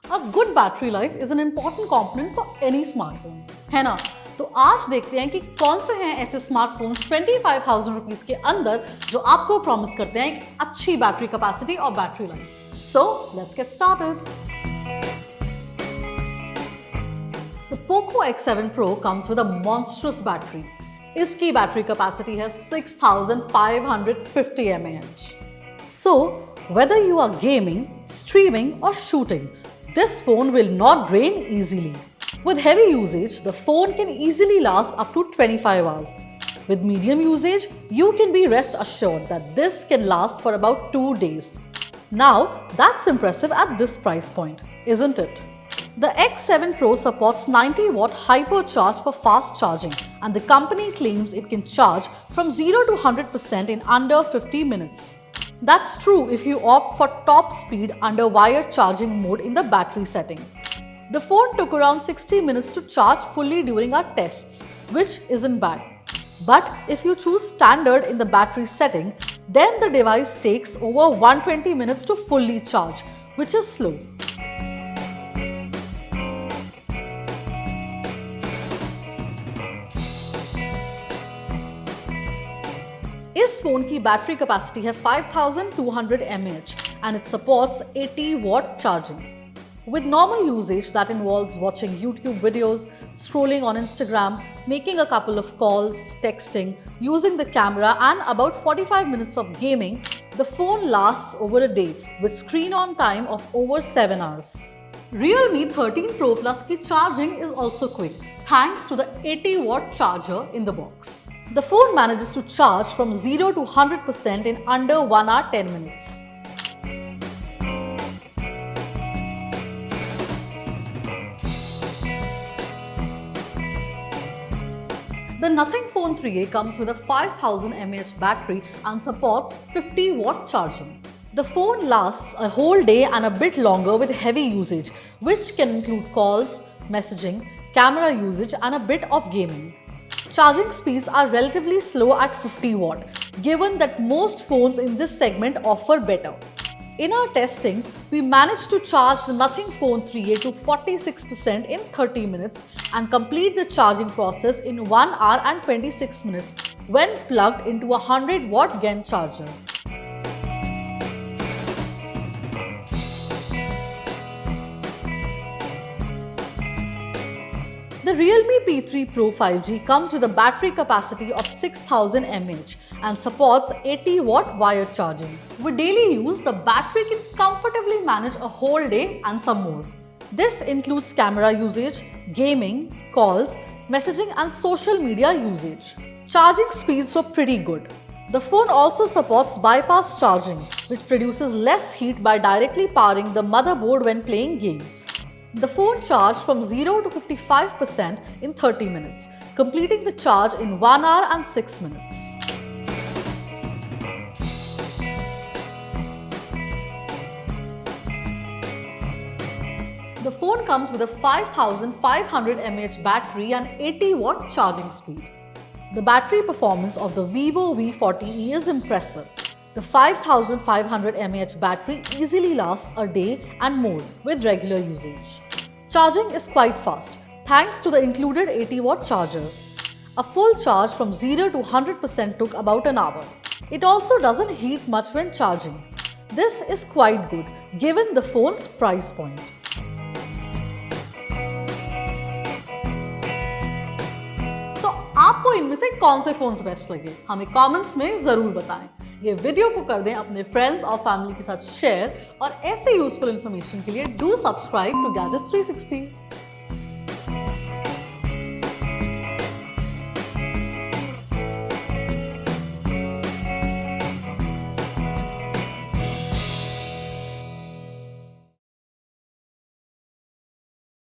A good battery life is an important component for any smartphone, है ना? तो आज देखते हैं कि कौन से हैं ऐसे स्मार्टफोन्स 25,000 रुपीस के अंदर जो आपको प्रॉमिस करते हैं एक अच्छी बैटरी कैपेसिटी और battery life. So let's get started. The Poco X7 Pro comes with a monstrous battery. इसकी बैटरी कैपेसिटी है 6550 mAh. So, whether you are gaming, streaming or shooting, this phone will not drain easily. With heavy usage, the phone can easily last up to 25 hours. With medium usage, you can be rest assured that this can last for about 2 days. Now, that's impressive at this price point, isn't it? The X7 Pro supports 90-watt hypercharge for fast charging, and the company claims it can charge from 0 to 100% in under 50 minutes. That's true if you opt for top speed under wired charging mode in the battery setting. The phone took around 60 minutes to charge fully during our tests, which isn't bad. But if you choose standard in the battery setting, then the device takes over 120 minutes to fully charge, which is slow. इस phone की battery capacity है 5200 mAh and it supports 80 watt charging. With normal usage that involves watching YouTube videos, scrolling on Instagram, making a couple of calls, texting, using the camera and about 45 minutes of gaming, the phone lasts over a day with screen on time of over 7 hours. Realme 13 Pro Plus की charging is also quick thanks to the 80 watt charger in the box. The phone manages to charge from 0 to 100% in under 1 hour 10 minutes. The Nothing Phone 3a comes with a 5000 mAh battery and supports 50 watt charging. The phone lasts a whole day and a bit longer with heavy usage, which can include calls, messaging, camera usage and a bit of gaming. Charging speeds are relatively slow at 50 watt, given that most phones in this segment offer better. In our testing, we managed to charge the Nothing Phone 3a to 46% in 30 minutes and complete the charging process in 1 hour and 26 minutes when plugged into a 100 watt GAN charger. The Realme P3 Pro 5G comes with a battery capacity of 6000 mAh and supports 80 watt wired charging. With daily use, the battery can comfortably manage a whole day and some more. This includes camera usage, gaming, calls, messaging and social media usage. Charging speeds were pretty good. The phone also supports bypass charging, which produces less heat by directly powering the motherboard when playing games. The phone charged from 0 to 55% in 30 minutes, completing the charge in 1 hour and 6 minutes. The phone comes with a 5500 mAh battery and 80 watt charging speed. The battery performance of the Vivo V40e is impressive. The 5500 mAh battery easily lasts a day and more with regular usage. Charging is quite fast thanks to the included 80 watt charger. A full charge from 0 to 100% took about an hour. It also doesn't heat much when charging. This is quite good given the phone's price point. तो आपको इनमें से कौन से phones best लगे हमें comments में जरूर बताएं। ये वीडियो को कर दें अपने फ्रेंड्स और फैमिली के साथ शेयर और ऐसे यूजफुल इंफॉर्मेशन के लिए डू सब्सक्राइब टू गैजेट्स 360।